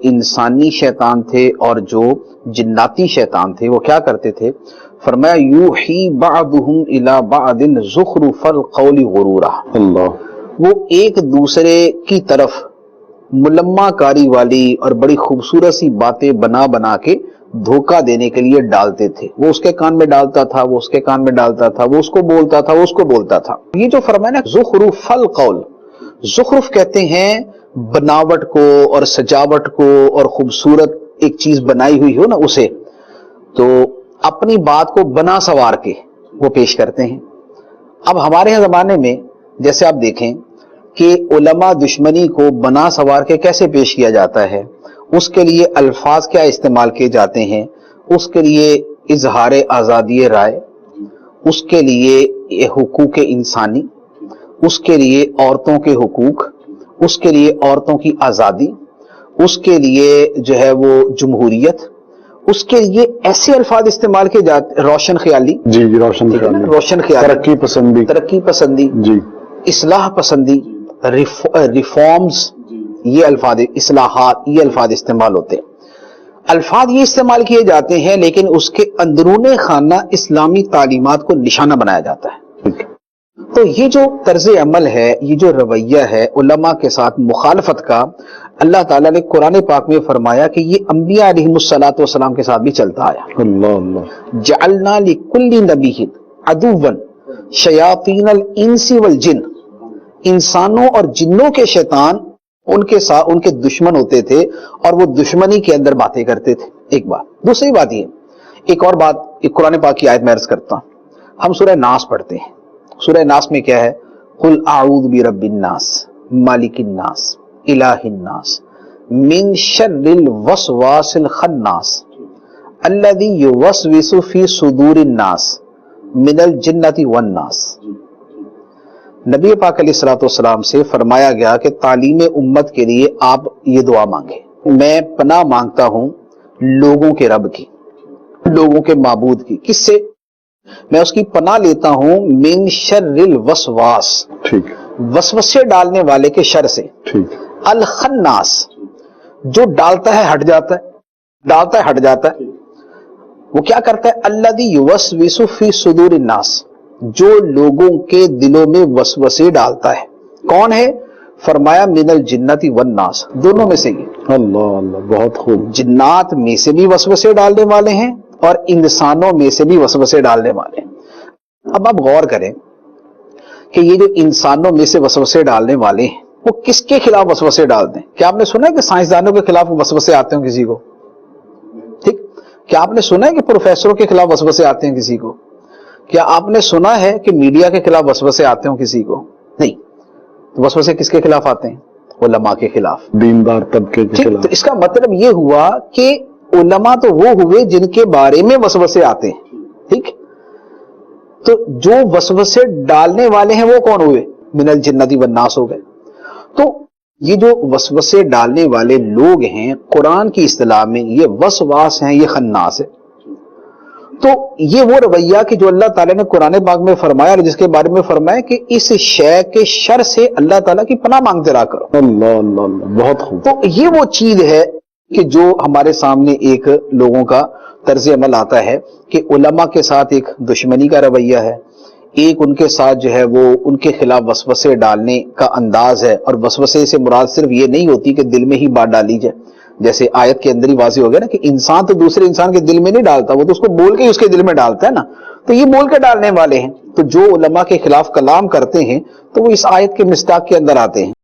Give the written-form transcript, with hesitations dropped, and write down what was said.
انسانی شیطان تھے اور جو جناتی شیطان تھے وہ کیا کرتے تھے؟ فرمایا یوحی بعضهم الی بعض زخرف القول غرورا، وہ ایک دوسرے کی طرف ملمہ کاری والی اور بڑی خوبصورت سی باتیں بنا بنا کے دھوکہ دینے کے لیے ڈالتے تھے. وہ اس کے کان میں ڈالتا تھا، وہ اس کے کان میں ڈالتا تھا، وہ اس کو بولتا تھا، وہ اس کو بولتا تھا. یہ جو فرمایا نا زخرف القول، زخرف کہتے ہیں بناوٹ کو اور سجاوٹ کو اور خوبصورت ایک چیز بنائی ہوئی ہو نا اسے، تو اپنی بات کو بنا سوار کے وہ پیش کرتے ہیں. اب ہمارے یہاں زمانے میں جیسے آپ دیکھیں کہ علماء دشمنی کو بنا سوار کے کیسے پیش کیا جاتا ہے، اس کے لیے الفاظ کیا استعمال کیے جاتے ہیں، اس کے لیے اظہار آزادی رائے، اس کے لیے حقوق انسانی، اس کے لیے عورتوں کے حقوق، اس کے لیے عورتوں کی آزادی، اس کے لیے جو ہے وہ جمہوریت، اس کے لیے ایسے الفاظ استعمال کیے جاتے، روشن خیالی، جی روشن خیالی، روشن خیالی، ترقی پسندی، جی اصلاح پسندی، ریفارمز، یہ الفاظ، اصلاحات، یہ الفاظ استعمال ہوتے ہیں. الفاظ یہ استعمال کیے جاتے ہیں لیکن اس کے اندرون خانہ اسلامی تعلیمات کو نشانہ بنایا جاتا ہے. تو یہ جو طرز عمل ہے، یہ جو رویہ ہے علماء کے ساتھ مخالفت کا، اللہ تعالیٰ نے قرآن پاک میں فرمایا کہ یہ انبیاء علیہم الصلوۃ والسلام کے ساتھ بھی چلتا آیا. جعلنا لکل نبی عدوا شیاطین الانس والجن، انسانوں اور جنوں کے شیطان ان کے ساتھ ان کے دشمن ہوتے تھے اور وہ دشمنی کے اندر باتیں کرتے تھے. ایک بات. دوسری بات یہ، ایک اور بات، ایک قرآن پاک کی آیت میں عرض کرتا ہوں. ہم سورہ ناس پڑھتے ہیں. سورہ ناس میں کیا ہے؟ قل اعوذ برب الناس مالک الناس الہ الناس من شر الوسواس الخناس الذی یوسوس فی صدور الناس من الجنۃ والناس. نبی پاک علیہ الصلوۃ والسلام سے فرمایا گیا کہ تعلیم امت کے لیے آپ یہ دعا مانگیں، میں پناہ مانگتا ہوں لوگوں کے رب کی، لوگوں کے معبود کی. کس سے؟ میں اس کی پناہ لیتا ہوں من شر الوسواس، وسوسے ڈالنے والے کے شر سے، الخناس، جو ڈالتا ہے ہٹ جاتا ہے، ڈالتا ہے ہٹ جاتا ہے. وہ کیا کرتا ہے؟ الذی یوسوس فی صدور الناس، جو لوگوں کے دلوں میں وسوسے ڈالتا ہے. کون ہے؟ فرمایا من الجنۃ والناس، دونوں میں سے یہ. اللہ اللہ، بہت خوب. جنات میں سے بھی وسوسے ڈالنے والے ہیں اور انسانوں میں سے بھی وسوسے ڈالنے والے ہیں. اب آپ غور کریں کہ یہ جو انسانوں میں سے وسوسے ڈالنے والے ہیں وہ کس کے خلاف وسوسے ڈالتے ہیں؟ کیا آپ نے سنا ہے کہ سائنسدانوں کے خلاف وسوسے آتے ہیں کسی کو؟ ٹھیک. کیا آپ نے سنا ہے کہ پروفیسروں کے خلاف وسوسے آتے ہیں کسی کو؟ کیا آپ نے سنا ہے کہ میڈیا کے خلاف وسوسے آتے ہوں کسی کو؟ نہیں. تو وسوسے کس کے خلاف آتے ہیں؟ علماء کے خلاف، دیندار طبقے کے خلاف. تو اس کا مطلب یہ ہوا کہ علماء تو وہ ہوئے جن کے بارے میں وسوسے آتے ہیں. ٹھیک. تو جو وسوسے ڈالنے والے ہیں وہ کون ہوئے؟ من الجنۃ والناس ہو گئے. تو یہ جو وسوسے ڈالنے والے لوگ ہیں قرآن کی اصطلاح میں یہ وسواس ہیں، یہ خناس ہے. تو یہ وہ رویہ کہ جو اللہ تعالیٰ نے قرآن پاک میں فرمایا اور جس کے بارے میں فرمایا کہ اس شے کے شر سے اللہ تعالیٰ کی پناہ مانگتے رہا کرو. اللہ اللہ اللہ، بہت خوب. تو یہ وہ چیز ہے کہ جو ہمارے سامنے ایک لوگوں کا طرز عمل آتا ہے کہ علماء کے ساتھ ایک دشمنی کا رویہ ہے، ایک ان کے ساتھ جو ہے وہ ان کے خلاف وسوسے ڈالنے کا انداز ہے. اور وسوسے سے مراد صرف یہ نہیں ہوتی کہ دل میں ہی بات ڈالی جائے، جیسے آیت کے اندر ہی واضح ہو گیا نا کہ انسان تو دوسرے انسان کے دل میں نہیں ڈالتا، وہ تو اس کو بول کے ہی اس کے دل میں ڈالتا ہے نا. تو یہ بول کے ڈالنے والے ہیں. تو جو علماء کے خلاف کلام کرتے ہیں تو وہ اس آیت کے مصداق کے اندر آتے ہیں.